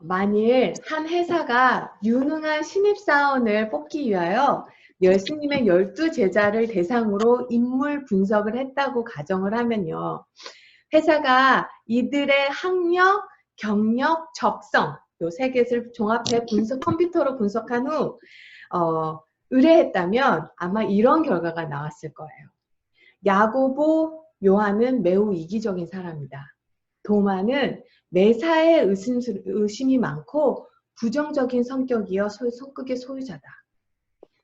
만일 한 회사가 유능한 신입사원을 뽑기 위하여 예수님의 12제자를 대상으로 인물 분석을 했다고 가정을 하면요. 회사가 이들의 학력, 경력, 적성 요 세 개를 종합해 컴퓨터로 분석한 후 의뢰했다면 아마 이런 결과가 나왔을 거예요. 야고보, 요한은 매우 이기적인 사람이다. 도마는 매사에 의심이 많고 부정적인 성격이어 성격의 소유자다.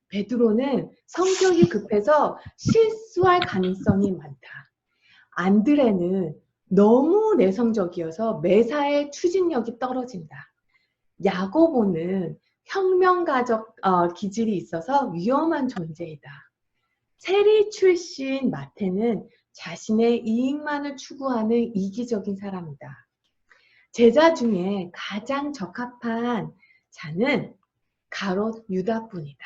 베드로는 성격이 급해서 실수할 가능성이 많다. 안드레는 너무 내성적이어서 매사에 추진력이 떨어진다. 야고보는 혁명가적 기질이 있어서 위험한 존재이다. 세리 출신 마태는 자신의 이익만을 추구하는 이기적인 사람이다. 제자 중에 가장 적합한 자는 가롯 유다뿐이다.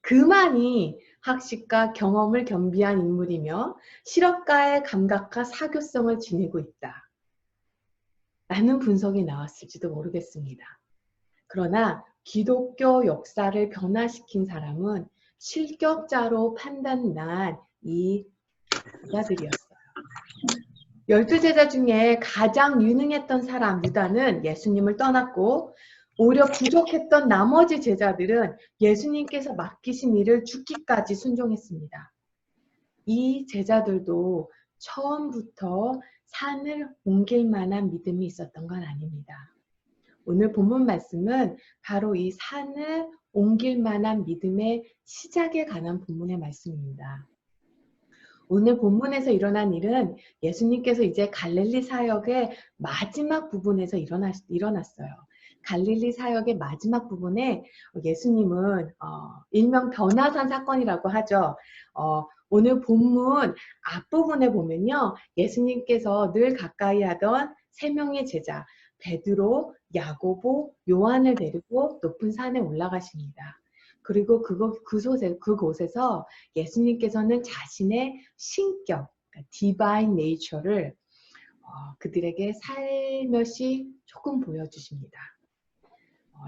그만이 학식과 경험을 겸비한 인물이며 실업가의 감각과 사교성을 지니고 있다. 라는 분석이 나왔을지도 모르겠습니다. 그러나 기독교 역사를 변화시킨 사람은 실격자로 판단난 이 제자들이었어요. 12제자 중에 가장 유능했던 사람 유다는 예수님을 떠났고 오히려 부족했던 나머지 제자들은 예수님께서 맡기신 일을 죽기까지 순종했습니다. 이 제자들도 처음부터 산을 옮길 만한 믿음이 있었던 건 아닙니다. 오늘 본문 말씀은 바로 이 산을 옮길 만한 믿음의 시작에 관한 본문의 말씀입니다. 오늘 본문에서 일어난 일은 예수님께서 이제 갈릴리 사역의 마지막 부분에서 일어났어요. 갈릴리 사역의 마지막 부분에 예수님은 일명 변화산 사건이라고 하죠. 오늘 본문 앞부분에 보면요. 예수님께서 늘 가까이 하던 세 명의 제자 베드로, 야고보, 요한을 데리고 높은 산에 올라가십니다. 그리고 그곳에서 예수님께서는 자신의 신격, 디바인 네이처를 그들에게 살며시 조금 보여주십니다.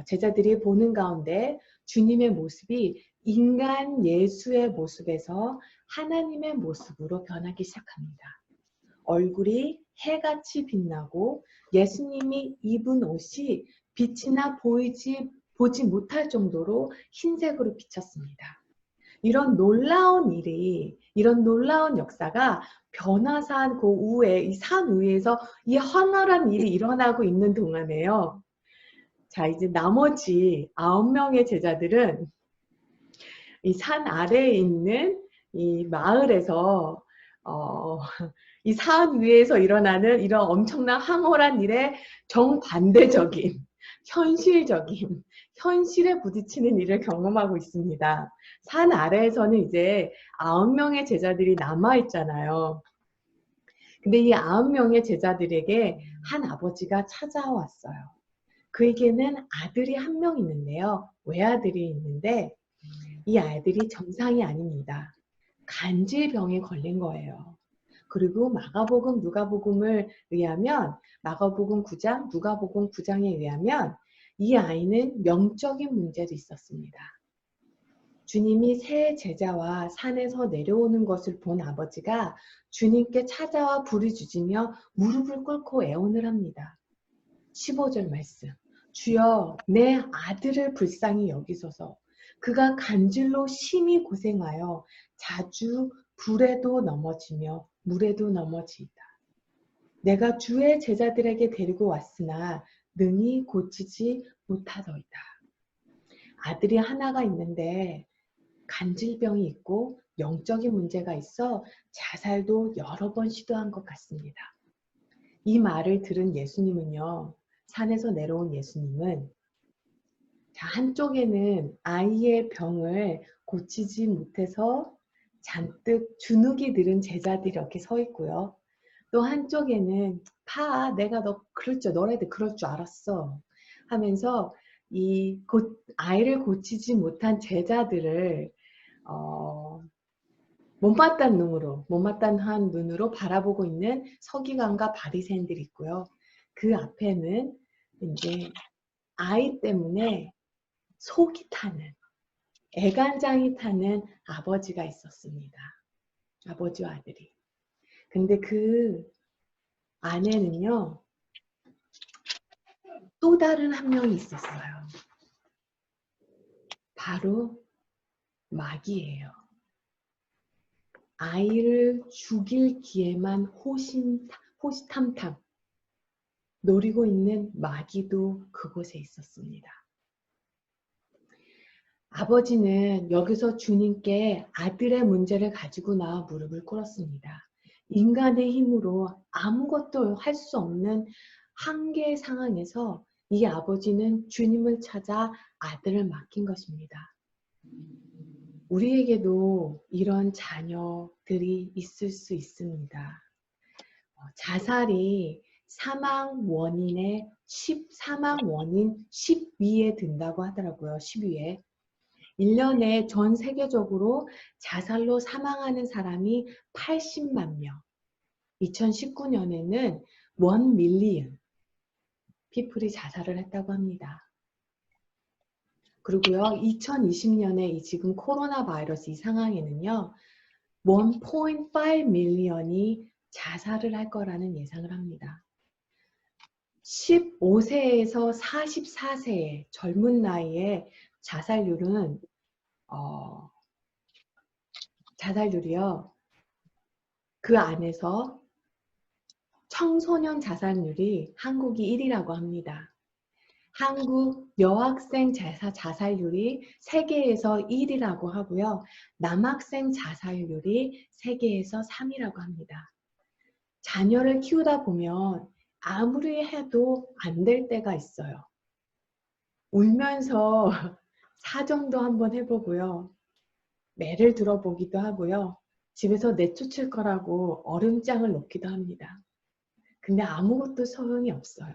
제자들이 보는 가운데 주님의 모습이 인간 예수의 모습에서 하나님의 모습으로 변하기 시작합니다. 얼굴이 해같이 빛나고 예수님이 입은 옷이 빛이나 보지 못할 정도로 흰색으로 비쳤습니다. 이런 놀라운 역사가 변화산 이 산 위에서 이 황홀한 일이 일어나고 있는 동안에요. 자, 이제 나머지 9명의 제자들은 이 산 아래에 있는 이 마을에서 이 산 위에서 일어나는 이런 엄청난 황홀한 일에 정반대적인 현실에 부딪히는 일을 경험하고 있습니다. 산 아래에서는 이제 9명의 제자들이 남아있잖아요. 근데 이 9명의 제자들에게 한 아버지가 찾아왔어요. 그에게는 아들이 한 명 있는데요. 외아들이 있는데 이 아들이 정상이 아닙니다. 간질병에 걸린 거예요. 그리고 마가복음, 누가복음을 의하면 마가복음 9장, 누가복음 9장에 의하면 이 아이는 명적인 문제도 있었습니다. 주님이 새 제자와 산에서 내려오는 것을 본 아버지가 주님께 찾아와 부르짖으며 무릎을 꿇고 애원을 합니다. 15절 말씀. 주여 내 아들을 불쌍히 여기소서. 그가 간질로 심히 고생하여 자주 불에도 넘어지며 물에도 넘어지이다. 내가 주의 제자들에게 데리고 왔으나 능히 고치지 못하더이다. 아들이 하나가 있는데 간질병이 있고 영적인 문제가 있어 자살도 여러 번 시도한 것 같습니다. 이 말을 들은 예수님은요. 산에서 내려온 예수님은 한쪽에는 아이의 병을 고치지 못해서 잔뜩 주눅이 들은 제자들이 이렇게 서 있고요. 또 한쪽에는 내가 너네들 그럴 줄 알았어 하면서 아이를 고치지 못한 제자들을 못마땅한 눈으로 바라보고 있는 서기관과 바리새인들이 있고요. 그 앞에는 이제 아이 때문에 속이 타는, 애간장이 타는 아버지가 있었습니다. 아버지와 아들이. 근데 그 안에는요, 또 다른 한 명이 있었어요. 바로 마귀예요. 아이를 죽일 기회만 호시탐탐 노리고 있는 마귀도 그곳에 있었습니다. 아버지는 여기서 주님께 아들의 문제를 가지고 나와 무릎을 꿇었습니다. 인간의 힘으로 아무것도 할 수 없는 한계의 상황에서 이 아버지는 주님을 찾아 아들을 맡긴 것입니다. 우리에게도 이런 자녀들이 있을 수 있습니다. 자살이 사망 원인 10위에 든다고 하더라고요. 10위에. 1년에 전 세계적으로 자살로 사망하는 사람이 80만 명. 2019년에는 1 밀리언 피플이 자살을 했다고 합니다. 그리고요, 2020년에 이 지금 코로나 바이러스 이 상황에는요, 1.5 밀리언이 자살을 할 거라는 예상을 합니다. 15세에서 44세의 젊은 나이에 자살률은 자살률이요. 그 안에서 청소년 자살률이 한국이 1위라고 합니다. 한국 여학생 자살률이 세계에서 1위라고 하고요. 남학생 자살률이 세계에서 3위라고 합니다. 자녀를 키우다 보면 아무리 해도 안 될 때가 있어요. 울면서 사정도 한번 해보고요. 매를 들어보기도 하고요. 집에서 내쫓을 거라고 얼음장을 놓기도 합니다. 근데 아무것도 소용이 없어요.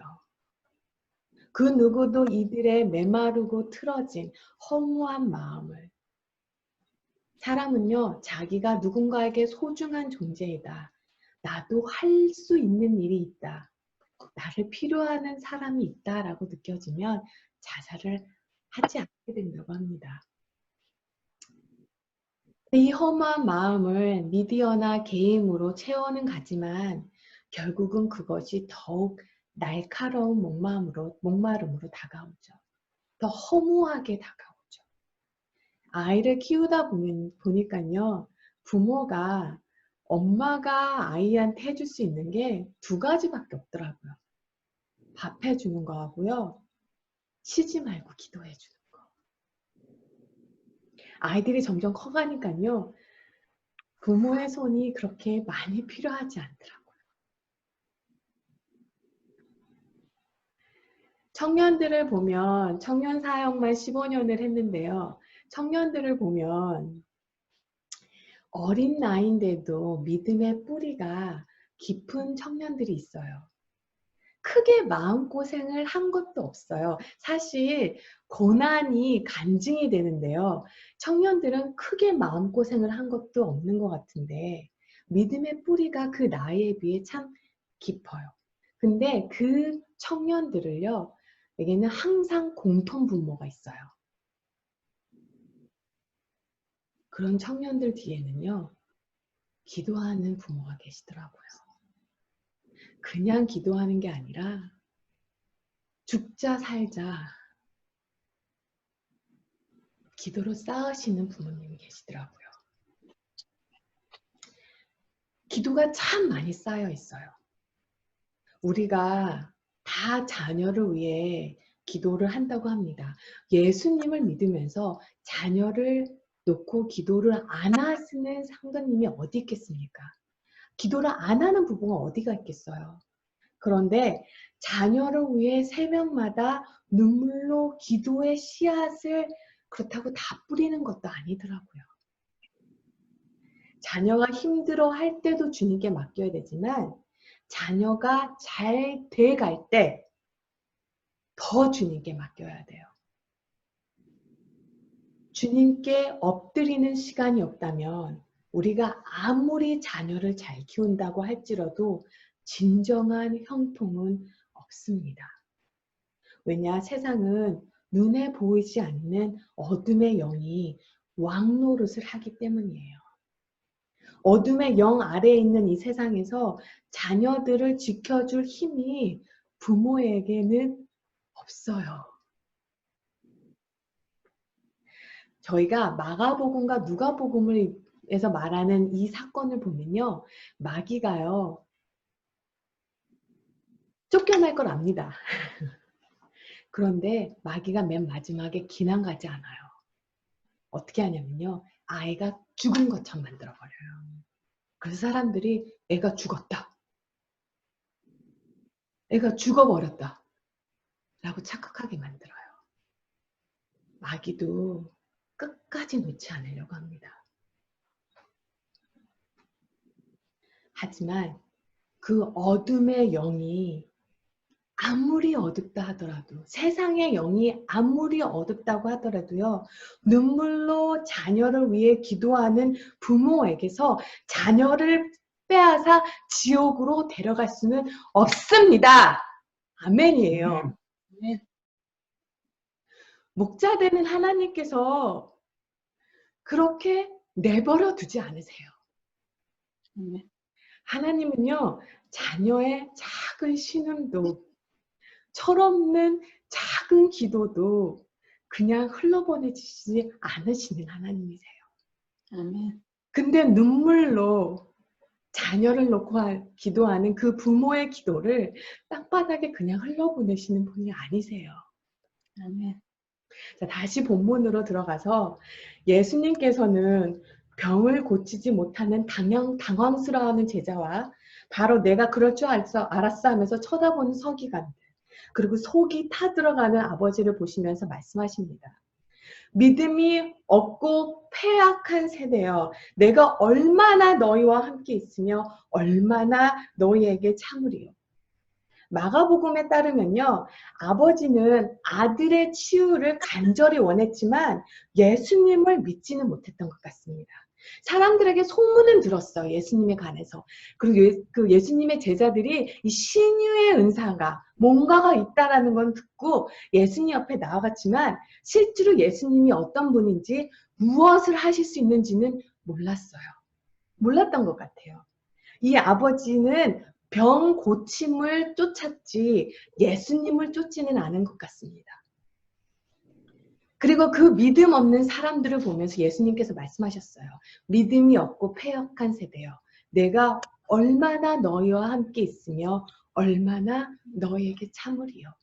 그 누구도 이들의 메마르고 틀어진 허무한 마음을, 사람은요, 자기가 누군가에게 소중한 존재이다. 나도 할 수 있는 일이 있다. 나를 필요하는 사람이 있다라고 느껴지면 자살을 하지 않게 된다고 합니다. 이 허무한 마음을 미디어나 게임으로 채워는 가지만 결국은 그것이 더욱 날카로운 목마름으로 다가오죠. 더 허무하게 다가오죠. 아이를 키우다 보니까요, 부모가, 엄마가 아이한테 해줄 수 있는 게 2가지밖에 없더라고요. 밥 해주는 거하고요, 쉬지 말고 기도해 주는 거. 아이들이 점점 커가니까요, 부모의 손이 그렇게 많이 필요하지 않더라고요. 청년들을 보면, 청년 사역만 15년을 했는데요. 청년들을 보면 어린 나이인데도 믿음의 뿌리가 깊은 청년들이 있어요. 크게 마음고생을 한 것도 없어요. 사실 고난이 간증이 되는데요. 청년들은 크게 마음고생을 한 것도 없는 것 같은데 믿음의 뿌리가 그 나이에 비해 참 깊어요. 근데 그 청년들을요, 여기는 항상 공통 분모가 있어요. 그런 청년들 뒤에는요, 기도하는 부모가 계시더라고요. 그냥 기도하는 게 아니라 죽자 살자 기도로 쌓으시는 부모님이 계시더라고요. 기도가 참 많이 쌓여 있어요. 우리가 다 자녀를 위해 기도를 한다고 합니다. 예수님을 믿으면서 자녀를 놓고 기도를 안 하시는 성도님이 어디 있겠습니까? 기도를 안 하는 부부가 어디가 있겠어요? 그런데 자녀를 위해 새벽마다 눈물로 기도의 씨앗을 그렇다고 다 뿌리는 것도 아니더라고요. 자녀가 힘들어 할 때도 주님께 맡겨야 되지만 자녀가 잘 돼갈 때 더 주님께 맡겨야 돼요. 주님께 엎드리는 시간이 없다면 우리가 아무리 자녀를 잘 키운다고 할지라도 진정한 형통은 없습니다. 왜냐? 세상은 눈에 보이지 않는 어둠의 영이 왕노릇을 하기 때문이에요. 어둠의 영 아래에 있는 이 세상에서 자녀들을 지켜줄 힘이 부모에게는 없어요. 저희가 마가복음과 누가복음에서 말하는 이 사건을 보면요. 마귀가요. 쫓겨날 걸 압니다. 그런데 마귀가 맨 마지막에 기난가지 않아요. 어떻게 하냐면요. 아이가 죽은 것처럼 만들어버려요. 그래서 사람들이 애가 죽었다. 애가 죽어버렸다. 라고 착각하게 만들어요. 마귀도 끝까지 놓지 않으려고 합니다. 하지만 그 어둠의 영이 아무리 어둡다 하더라도, 세상의 영이 아무리 어둡다고 하더라도요, 눈물로 자녀를 위해 기도하는 부모에게서 자녀를 빼앗아 지옥으로 데려갈 수는 없습니다. 아멘이에요. 네. 목자 되는 하나님께서 그렇게 내버려 두지 않으세요. 네. 하나님은요, 자녀의 작은 신음도, 철없는 작은 기도도 그냥 흘러보내지지 않으시는 하나님이세요. 아멘. 근데 눈물로 자녀를 놓고 기도하는 그 부모의 기도를 땅바닥에 그냥 흘러보내시는 분이 아니세요. 아멘. 자, 다시 본문으로 들어가서 예수님께서는 병을 고치지 못하는 당황스러워하는 제자와 바로 내가 그럴 줄 알았어 하면서 쳐다보는 서기관들, 그리고 속이 타들어가는 아버지를 보시면서 말씀하십니다. 믿음이 없고 패약한 세대여, 내가 얼마나 너희와 함께 있으며 얼마나 너희에게 참으리요. 마가복음에 따르면요, 아버지는 아들의 치유를 간절히 원했지만 예수님을 믿지는 못했던 것 같습니다. 사람들에게 소문은 들었어요, 예수님에 관해서. 그리고 예수님의 제자들이 이 신유의 은사가 뭔가가 있다라는 건 듣고 예수님 옆에 나와갔지만 실제로 예수님이 어떤 분인지, 무엇을 하실 수 있는지는 몰랐어요. 몰랐던 것 같아요. 이 아버지는 병 고침을 쫓았지 예수님을 쫓지는 않은 것 같습니다. 그리고 그 믿음 없는 사람들을 보면서 예수님께서 말씀하셨어요. 믿음이 없고 패역한 세대여, 내가 얼마나 너희와 함께 있으며 얼마나 너희에게 참으리요.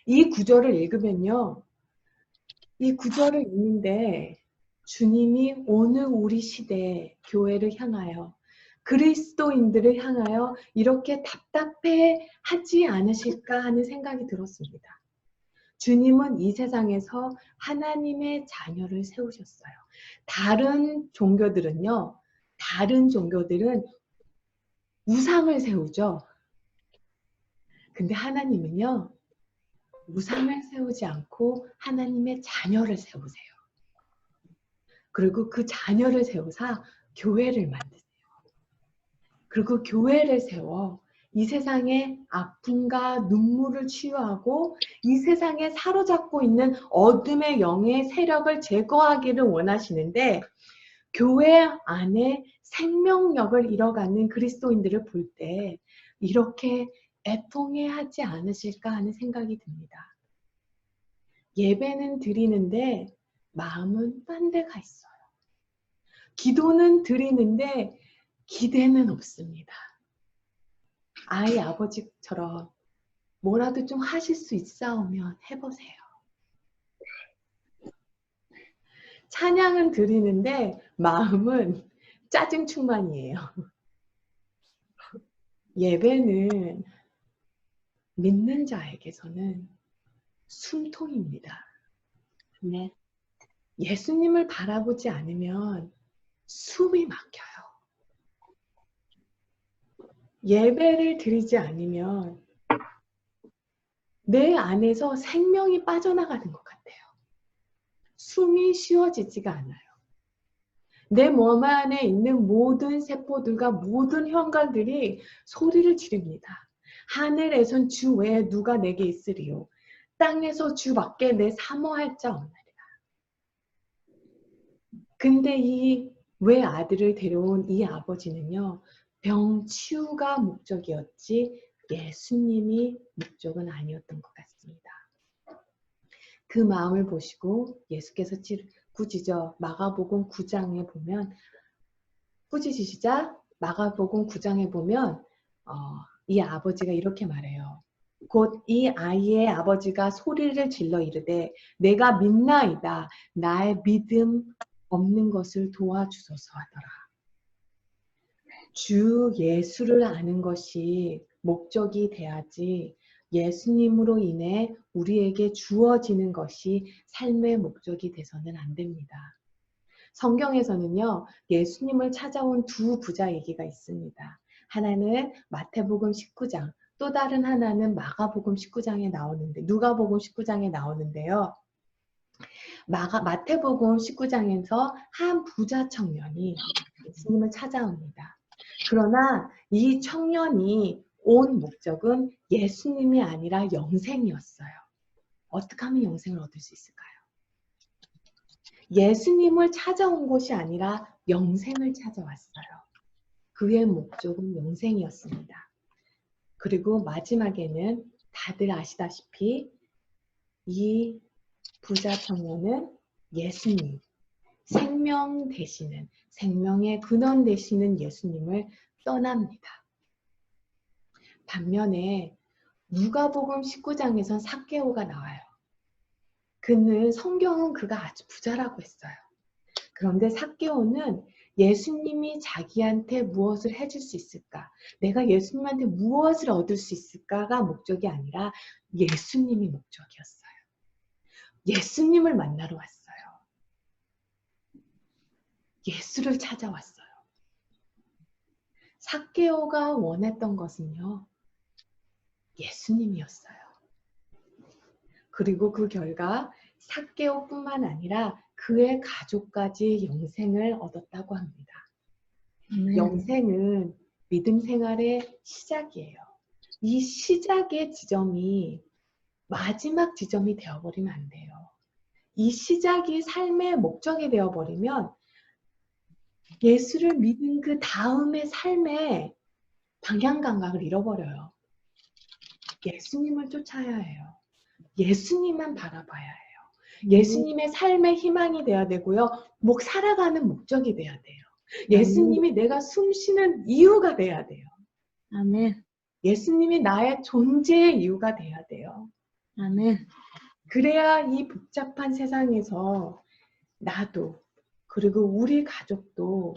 이 구절을 읽으면요, 이 구절을 읽는데 주님이 오늘 우리 시대에 교회를 향하여, 그리스도인들을 향하여 이렇게 답답해 하지 않으실까 하는 생각이 들었습니다. 주님은 이 세상에서 하나님의 자녀를 세우셨어요. 다른 종교들은 우상을 세우죠. 근데 하나님은요, 우상을 세우지 않고 하나님의 자녀를 세우세요. 그리고 그 자녀를 세우사 교회를 만드세요. 그리고 교회를 세워 이 세상의 아픔과 눈물을 치유하고 이 세상에 사로잡고 있는 어둠의 영의 세력을 제거하기를 원하시는데, 교회 안에 생명력을 잃어가는 그리스도인들을 볼 때 이렇게 애통해하지 않으실까 하는 생각이 듭니다. 예배는 드리는데 마음은 딴 데가 있어요. 기도는 드리는데 기대는 없습니다. 아이 아버지처럼 뭐라도 좀 하실 수 있사오면 해보세요. 찬양은 드리는데 마음은 짜증 충만이에요. 예배는 믿는 자에게서는 숨통입니다. 네. 예수님을 바라보지 않으면 숨이 막혀요. 예배를 드리지 않으면 내 안에서 생명이 빠져나가는 것 같아요. 숨이 쉬어지지가 않아요. 내 몸 안에 있는 모든 세포들과 모든 혈관들이 소리를 지릅니다. 하늘에선 주 외에 누가 내게 있으리요. 땅에서 주밖에 내 사모할 자 없나리라. 근데 이 외아들을 데려온 이 아버지는요, 병 치유가 목적이었지 예수님이 목적은 아니었던 것 같습니다. 그 마음을 보시고 예수께서 꾸짖어 마가복음 9장에 보면, 꾸짖으시자 마가복음 9장에 보면 이 아버지가 이렇게 말해요. 곧 이 아이의 아버지가 소리를 질러 이르되 내가 믿나이다. 나의 믿음 없는 것을 도와주소서 하더라. 주 예수를 아는 것이 목적이 돼야지 예수님으로 인해 우리에게 주어지는 것이 삶의 목적이 돼서는 안 됩니다. 성경에서는요, 예수님을 찾아온 두 부자 얘기가 있습니다. 하나는 마태복음 19장, 또 다른 하나는 마가복음 19장에 나오는데, 누가복음 19장에 나오는데요. 마태복음 19장에서 한 부자 청년이 예수님을 찾아옵니다. 그러나 이 청년이 온 목적은 예수님이 아니라 영생이었어요. 어떻게 하면 영생을 얻을 수 있을까요? 예수님을 찾아온 것이 아니라 영생을 찾아왔어요. 그의 목적은 영생이었습니다. 그리고 마지막에는 다들 아시다시피 이 부자 청년은 예수님, 생명 되시는, 생명의 근원 되시는 예수님을 떠납니다. 반면에 누가복음 19장에선 삭개오가 나와요. 성경은 그가 아주 부자라고 했어요. 그런데 삭개오는 예수님이 자기한테 무엇을 해줄 수 있을까? 내가 예수님한테 무엇을 얻을 수 있을까가 목적이 아니라 예수님이 목적이었어요. 예수님을 만나러 왔어요. 예수를 찾아왔어요. 삭개오가 원했던 것은요, 예수님이었어요. 그리고 그 결과 삭개오뿐만 아니라 그의 가족까지 영생을 얻었다고 합니다. 영생은 믿음 생활의 시작이에요. 이 시작의 지점이 마지막 지점이 되어버리면 안 돼요. 이 시작이 삶의 목적이 되어버리면 예수를 믿은 그 다음의 삶의 방향 감각을 잃어버려요. 예수님을 쫓아야 해요. 예수님만 바라봐야 해요. 예수님의 삶의 희망이 돼야 되고요. 살아가는 목적이 돼야 돼요. 예수님이 내가 숨 쉬는 이유가 돼야 돼요. 아멘. 예수님이 나의 존재의 이유가 돼야 돼요. 아멘. 그래야 이 복잡한 세상에서 나도 그리고 우리 가족도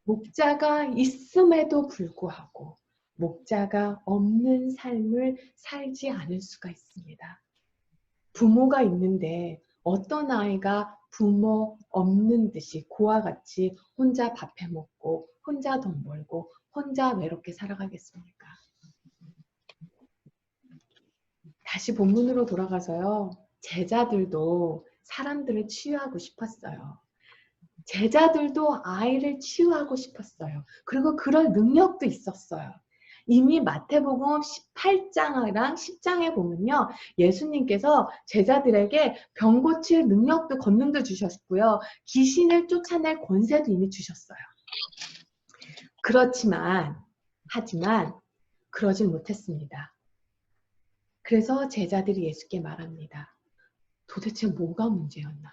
목자가 있음에도 불구하고 목자가 없는 삶을 살지 않을 수가 있습니다. 부모가 있는데 어떤 아이가 부모 없는 듯이 그와 같이 혼자 밥 해먹고 혼자 돈 벌고 혼자 외롭게 살아가겠습니까? 다시 본문으로 돌아가서요. 제자들도 사람들을 치유하고 싶었어요. 제자들도 아이를 치유하고 싶었어요. 그리고 그럴 능력도 있었어요. 이미 마태복음 18장이랑 10장에 보면요. 예수님께서 제자들에게 병 고칠 능력도 권능도 주셨고요. 귀신을 쫓아낼 권세도 이미 주셨어요. 하지만 그러진 못했습니다. 그래서 제자들이 예수께 말합니다. 도대체 뭐가 문제였나요?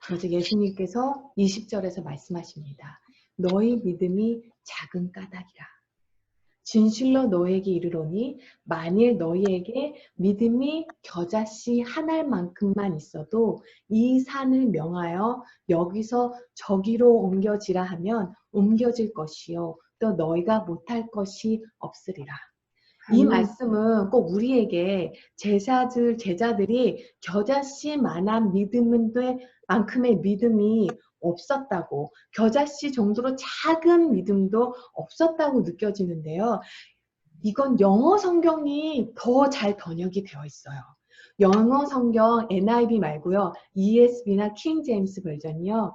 그래서 예수님께서 20절에서 말씀하십니다. 너희 믿음이 작은 까닭이라. 진실로 너에게 이르노니 만일 너희에게 믿음이 겨자씨 한 알만큼만 있어도 이 산을 명하여 여기서 저기로 옮겨지라 하면 옮겨질 것이요 또 너희가 못할 것이 없으리라. 이 말씀은 꼭 우리에게 제자들이 겨자씨만한 만큼의 믿음이 없었다고, 겨자씨 정도로 작은 믿음도 없었다고 느껴지는데요. 이건 영어 성경이 더 잘 번역이 되어 있어요. 영어 성경 NIV 말고요. ESV나 킹 제임스 버전이요.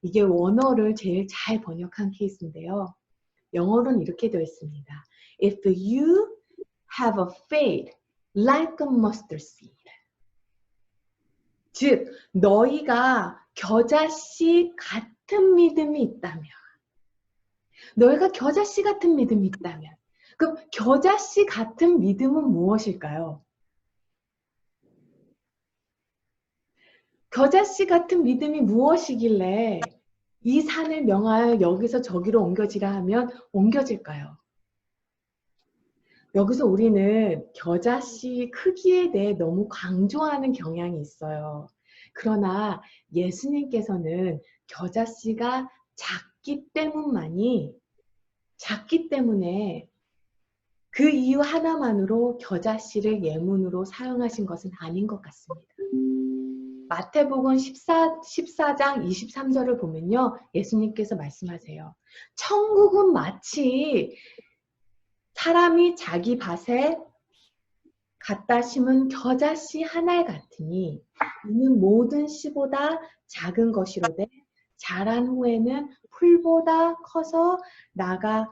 이게 원어를 제일 잘 번역한 케이스인데요. 영어로는 이렇게 되어 있습니다. If you have a faith like a mustard seed. 즉, 너희가 겨자씨 같은 믿음이 있다면, 너희가 겨자씨 같은 믿음이 있다면, 그럼 겨자씨 같은 믿음은 무엇일까요? 겨자씨 같은 믿음이 무엇이길래 이 산을 명하여 여기서 저기로 옮겨지라 하면 옮겨질까요? 여기서 우리는 겨자씨 크기에 대해 너무 강조하는 경향이 있어요. 그러나 예수님께서는 겨자씨가 작기 때문에 그 이유 하나만으로 겨자씨를 예문으로 사용하신 것은 아닌 것 같습니다. 마태복음 14장 23절을 보면요. 예수님께서 말씀하세요. 천국은 마치 사람이 자기 밭에 갖다 심은 겨자씨 한 알 같으니 이는 모든 씨보다 작은 것이로되 자란 후에는 풀보다 커서 나가다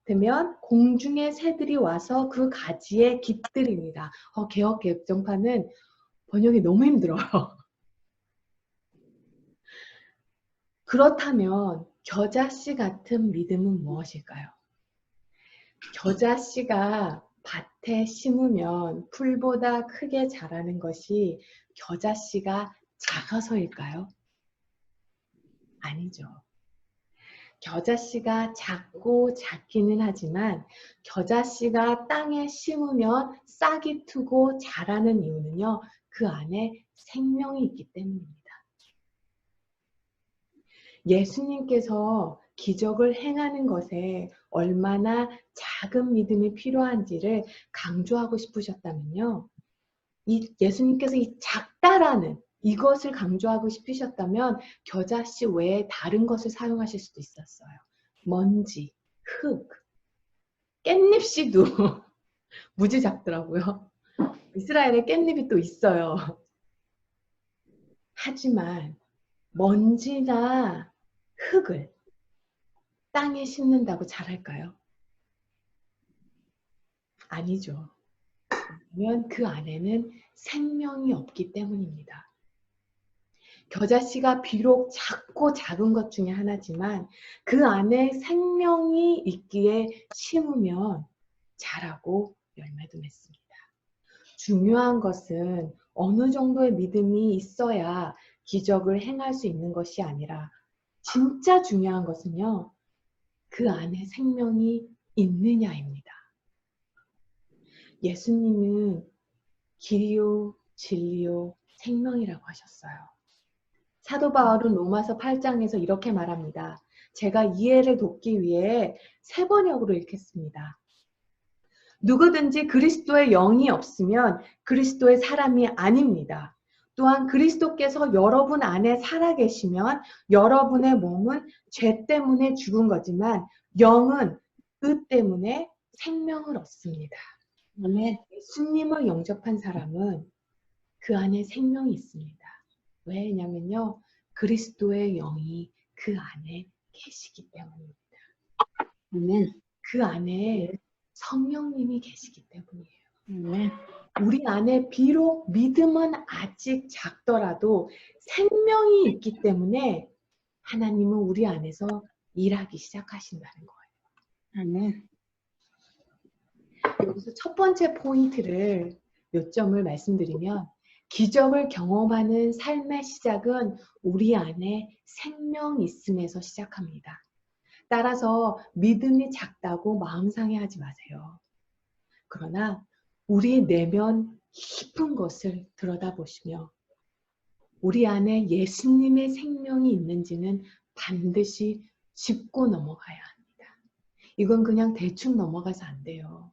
되면 공중의 새들이 와서 그 가지에 깃들입니다. 개역 개정판은 번역이 너무 힘들어요. 그렇다면 겨자씨 같은 믿음은 무엇일까요? 겨자씨가 밭에 심으면 풀보다 크게 자라는 것이 겨자씨가 작아서일까요? 아니죠. 겨자씨가 작기는 하지만 겨자씨가 땅에 심으면 싹이 트고 자라는 이유는요. 그 안에 생명이 있기 때문입니다. 예수님께서 기적을 행하는 것에 얼마나 작은 믿음이 필요한지를 강조하고 싶으셨다면요. 예수님께서 이 작다라는 이것을 강조하고 싶으셨다면 겨자씨 외에 다른 것을 사용하실 수도 있었어요. 먼지, 흙, 깻잎씨도 무지 작더라고요. 이스라엘에 깻잎이 또 있어요. 하지만 먼지나 흙을 땅에 심는다고 자랄까요? 아니죠. 왜냐하면 그 안에는 생명이 없기 때문입니다. 겨자씨가 비록 작고 작은 것 중에 하나지만 그 안에 생명이 있기에 심으면 자라고 열매도 맺습니다. 중요한 것은 어느 정도의 믿음이 있어야 기적을 행할 수 있는 것이 아니라 진짜 중요한 것은요. 그 안에 생명이 있느냐입니다. 예수님은 길이요, 진리요, 생명이라고 하셨어요. 사도 바울은 로마서 8장에서 이렇게 말합니다. 제가 이해를 돕기 위해 3번역으로 읽겠습니다. 누구든지 그리스도의 영이 없으면 그리스도의 사람이 아닙니다. 또한 그리스도께서 여러분 안에 살아계시면 여러분의 몸은 죄 때문에 죽은 거지만 영은 그 때문에 생명을 얻습니다. 예수님을 영접한 사람은 그 안에 생명이 있습니다. 왜냐면요. 그리스도의 영이 그 안에 계시기 때문입니다. 아멘. 그 안에 성령님이 계시기 때문이에요. 아멘. 우리 안에 비록 믿음은 아직 작더라도 생명이 있기 때문에 하나님은 우리 안에서 일하기 시작하신다는 거예요. 아멘. 여기서 첫 번째 포인트를 몇 점을 말씀드리면 기적을 경험하는 삶의 시작은 우리 안에 생명이 있음에서 시작합니다. 따라서 믿음이 작다고 마음 상해하지 마세요. 그러나 우리 내면 깊은 것을 들여다보시며 우리 안에 예수님의 생명이 있는지는 반드시 짚고 넘어가야 합니다. 이건 그냥 대충 넘어가서 안 돼요.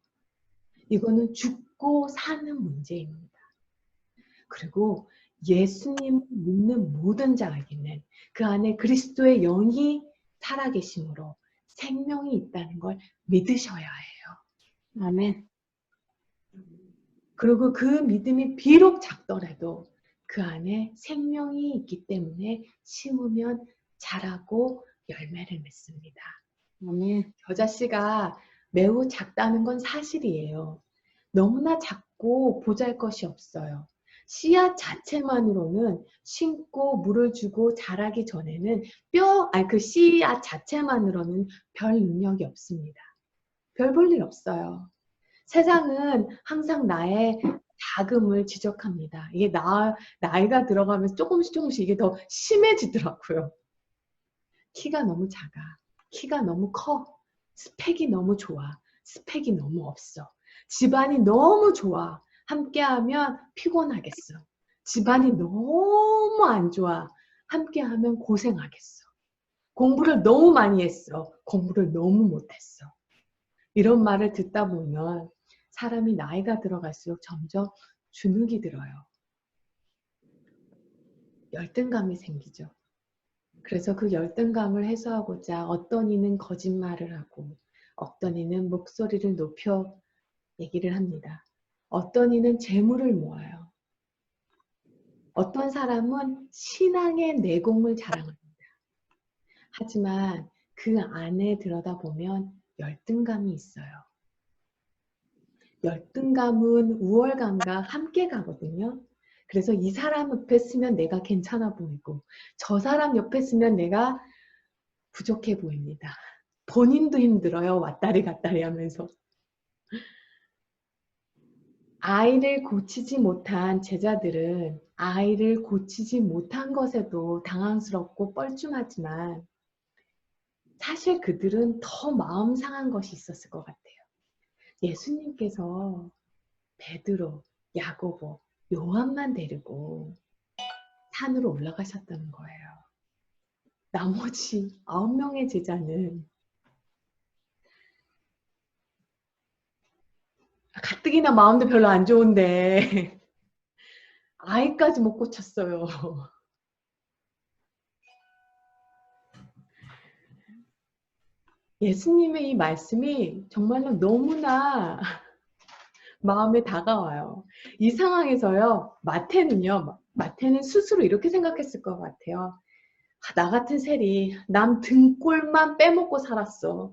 이거는 죽고 사는 문제입니다. 그리고 예수님을 믿는 모든 자에게는 그 안에 그리스도의 영이 살아계심으로 생명이 있다는 걸 믿으셔야 해요. 아멘. 그리고 그 믿음이 비록 작더라도 그 안에 생명이 있기 때문에 심으면 자라고 열매를 맺습니다. 아멘. 겨자씨가 매우 작다는 건 사실이에요. 너무나 작고 보잘것이 없어요. 씨앗 자체만으로는 심고 물을 주고 자라기 전에는 그 씨앗 자체만으로는 별 능력이 없습니다. 별 볼 일 없어요. 세상은 항상 나의 작음을 지적합니다. 이게 나이가 들어가면서 조금씩 이게 더 심해지더라고요. 키가 너무 작아. 키가 너무 커. 스펙이 너무 좋아. 스펙이 너무 없어. 집안이 너무 좋아. 함께하면 피곤하겠어. 집안이 너무 안 좋아. 함께하면 고생하겠어. 공부를 너무 많이 했어. 공부를 너무 못했어. 이런 말을 듣다 보면 사람이 나이가 들어갈수록 점점 주눅이 들어요. 열등감이 생기죠. 그래서 그 열등감을 해소하고자 어떤 이는 거짓말을 하고 어떤 이는 목소리를 높여 얘기를 합니다. 어떤 이는 재물을 모아요. 어떤 사람은 신앙의 내공을 자랑합니다. 하지만 그 안에 들여다보면 열등감이 있어요. 열등감은 우월감과 함께 가거든요. 그래서 이 사람 옆에 쓰면 내가 괜찮아 보이고 저 사람 옆에 쓰면 내가 부족해 보입니다. 본인도 힘들어요. 왔다리 갔다리 하면서. 아이를 고치지 못한 제자들은 아이를 고치지 못한 것에도 당황스럽고 뻘쭘하지만 사실 그들은 더 마음 상한 것이 있었을 것 같아요. 예수님께서 베드로, 야고보, 요한만 데리고 산으로 올라가셨다는 거예요. 나머지 9명의 제자는 가뜩이나 마음도 별로 안 좋은데 아이까지 못 고쳤어요. 예수님의 이 말씀이 정말로 너무나 마음에 다가와요. 이 상황에서요, 마태는 스스로 이렇게 생각했을 것 같아요. 나 같은 셀이 남 등골만 빼먹고 살았어.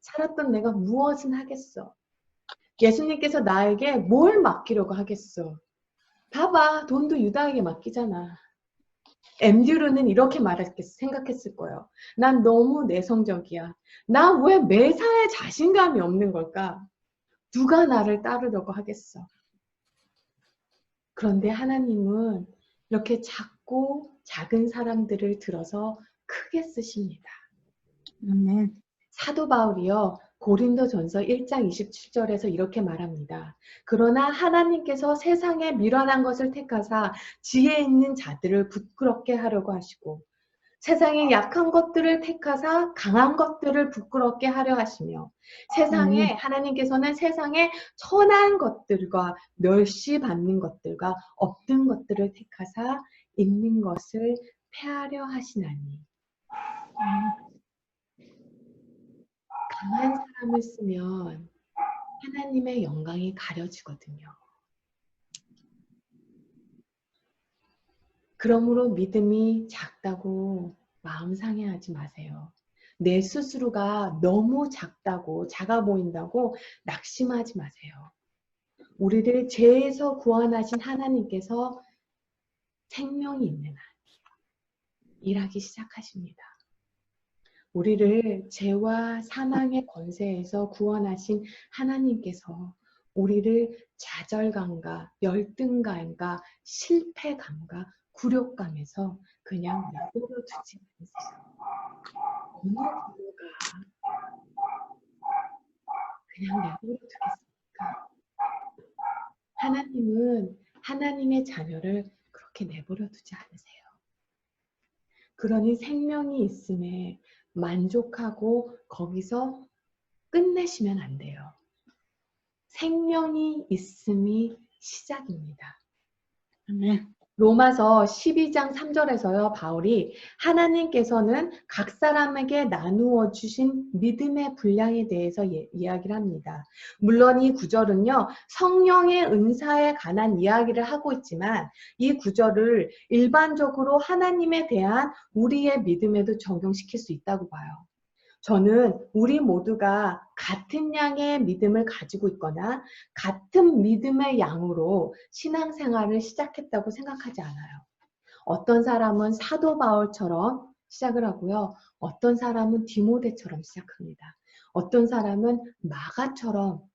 살았던 내가 무엇은 하겠어. 예수님께서 나에게 뭘 맡기려고 하겠어. 봐봐, 돈도 유다에게 맡기잖아. 엠듀르는 이렇게 생각했을 거예요. 난 너무 내성적이야. 나 왜 매사에 자신감이 없는 걸까? 누가 나를 따르려고 하겠어. 그런데 하나님은 이렇게 작고 작은 사람들을 들어서 크게 쓰십니다. 아멘. 사도 바울이요. 고린도전서 1장 27절에서 이렇게 말합니다. 그러나 하나님께서 세상에 미련한 것을 택하사 지혜 있는 자들을 부끄럽게 하려고 하시고 세상에 약한 것들을 택하사 강한 것들을 부끄럽게 하려 하시며 하나님께서는 세상에 선한 것들과 멸시받는 것들과 없는 것들을 택하사 있는 것을 폐하려 하시나니 강한 사람을 쓰면 하나님의 영광이 가려지거든요. 그러므로 믿음이 작다고 마음 상해하지 마세요. 내 스스로가 너무 작아 보인다고 낙심하지 마세요. 우리를 죄에서 구원하신 하나님께서 생명이 있는 한 일하기 시작하십니다. 우리를 죄와 사망의 권세에서 구원하신 하나님께서 우리를 좌절감과 열등감과 실패감과 굴욕감에서 그냥 내버려 두지 않으세요. 어느 부모가 그냥 내버려 두겠습니까? 하나님은 하나님의 자녀를 그렇게 내버려 두지 않으세요. 그러니 생명이 있음에 만족하고 거기서 끝내시면 안 돼요. 생명이 있음이 시작입니다. 아멘. 로마서 12장 3절에서요, 바울이 하나님께서는 각 사람에게 나누어 주신 믿음의 분량에 대해서 이야기를 합니다. 물론 이 구절은요, 성령의 은사에 관한 이야기를 하고 있지만 이 구절을 일반적으로 하나님에 대한 우리의 믿음에도 적용시킬 수 있다고 봐요. 저는 우리 모두가 같은 양의 믿음을 가지고 있거나 같은 믿음의 양으로 신앙생활을 시작했다고 생각하지 않아요. 어떤 사람은 사도 바울처럼 시작을 하고요. 어떤 사람은 디모데처럼 시작합니다. 어떤 사람은 마가처럼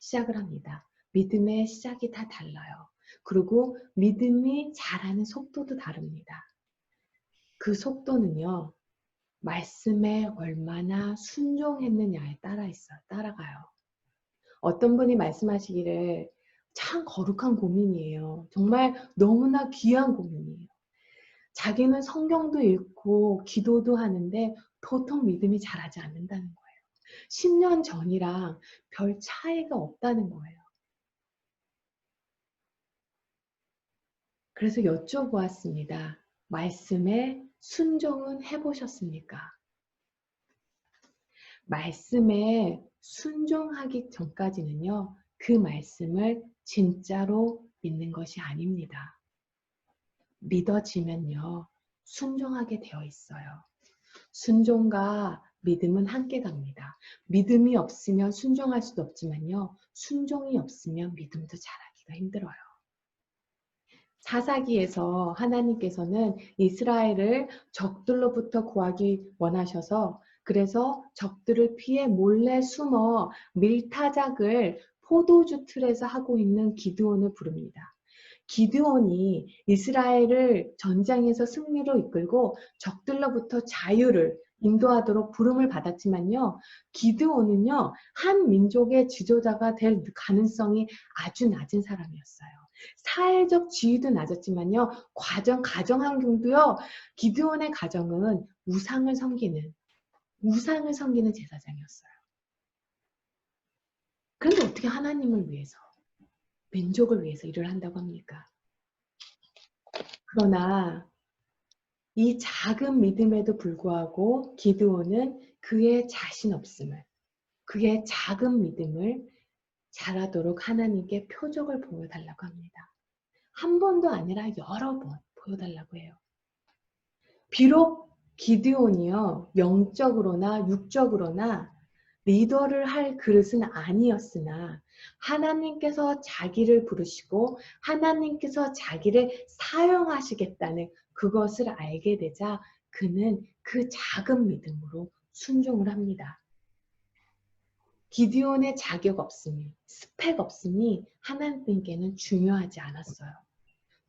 시작을 합니다. 믿음의 시작이 다 달라요. 그리고 믿음이 자라는 속도도 다릅니다. 그 속도는요. 말씀에 얼마나 순종했느냐에 따라가요. 어떤 분이 말씀하시기를 참 거룩한 고민이에요. 정말 너무나 귀한 고민이에요. 자기는 성경도 읽고 기도도 하는데 도통 믿음이 자라지 않는다는 거예요. 10년 전이랑 별 차이가 없다는 거예요. 그래서 여쭤보았습니다. 말씀에 순종은 해보셨습니까? 말씀에 순종하기 전까지는요, 그 말씀을 진짜로 믿는 것이 아닙니다. 믿어지면요, 순종하게 되어 있어요. 순종과 믿음은 함께 갑니다. 믿음이 없으면 순종할 수도 없지만요, 순종이 없으면 믿음도 자라기가 힘들어요. 사사기에서 하나님께서는 이스라엘을 적들로부터 구하기 원하셔서 그래서 적들을 피해 몰래 숨어 밀타작을 포도주 틀에서 하고 있는 기드온을 부릅니다. 기드온이 이스라엘을 전장에서 승리로 이끌고 적들로부터 자유를 인도하도록 부름을 받았지만요. 기드온은요. 한 민족의 지도자가 될 가능성이 아주 낮은 사람이었어요. 사회적 지위도 낮았지만요. 가정 환경도요. 기드온의 가정은 우상을 섬기는 제사장이었어요. 그런데 어떻게 하나님을 위해서, 민족을 위해서 일을 한다고 합니까? 그러나 이 작은 믿음에도 불구하고 기드온은 그의 자신 없음을, 그의 작은 믿음을 자라도록 하나님께 표적을 보여달라고 합니다. 한 번도 아니라 여러 번 보여달라고 해요. 비록 기드온이요, 영적으로나 육적으로나 리더를 할 그릇은 아니었으나 하나님께서 자기를 부르시고 하나님께서 자기를 사용하시겠다는 그것을 알게 되자 그는 그 작은 믿음으로 순종을 합니다. 기드온의 자격 없음이, 스펙 없음이 하나님께는 중요하지 않았어요.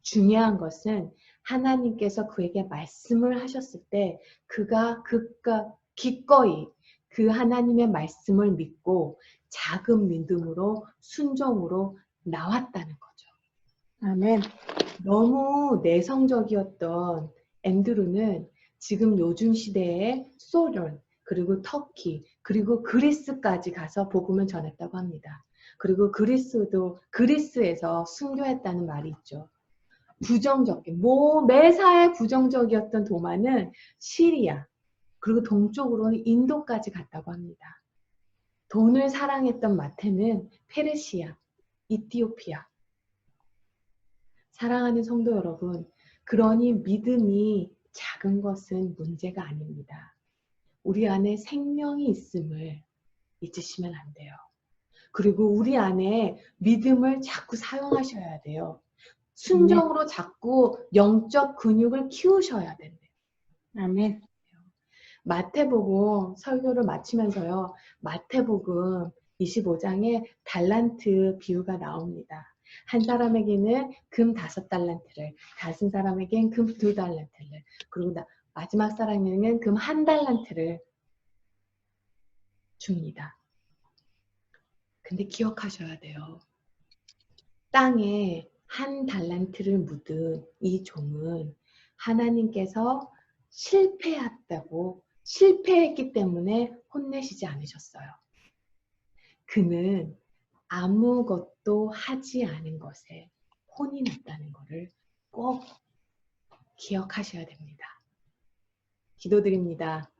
중요한 것은 하나님께서 그에게 말씀을 하셨을 때 그가 기꺼이 그 하나님의 말씀을 믿고 작은 믿음으로 순종으로 나왔다는 거죠. 아멘. 너무 내성적이었던 앤드루는 지금 요즘 시대에 소련, 그리고 터키, 그리고 그리스까지 가서 복음을 전했다고 합니다. 그리고 그리스에서 순교했다는 말이 있죠. 매사에 부정적이었던 도마는 시리아, 그리고 동쪽으로는 인도까지 갔다고 합니다. 돈을 사랑했던 마태는 페르시아, 이티오피아. 사랑하는 성도 여러분, 그러니 믿음이 작은 것은 문제가 아닙니다. 우리 안에 생명이 있음을 잊으시면 안 돼요. 그리고 우리 안에 믿음을 자꾸 사용하셔야 돼요. 순종으로 자꾸 영적 근육을 키우셔야 된대요. 아멘. 마태복음 설교를 마치면서요. 마태복음 25장에 달란트 비유가 나옵니다. 한 사람에게는 금 5달란트를, 다른 사람에게는 금 2달란트를, 그리고 마지막 사람에게는 금 1달란트를 줍니다. 근데 기억하셔야 돼요. 땅에 1달란트를 묻은 이 종은 하나님께서 실패했기 때문에 혼내시지 않으셨어요. 그는 아무것도 하지 않은 것에 혼이 났다는 것을 꼭 기억하셔야 됩니다. 기도드립니다.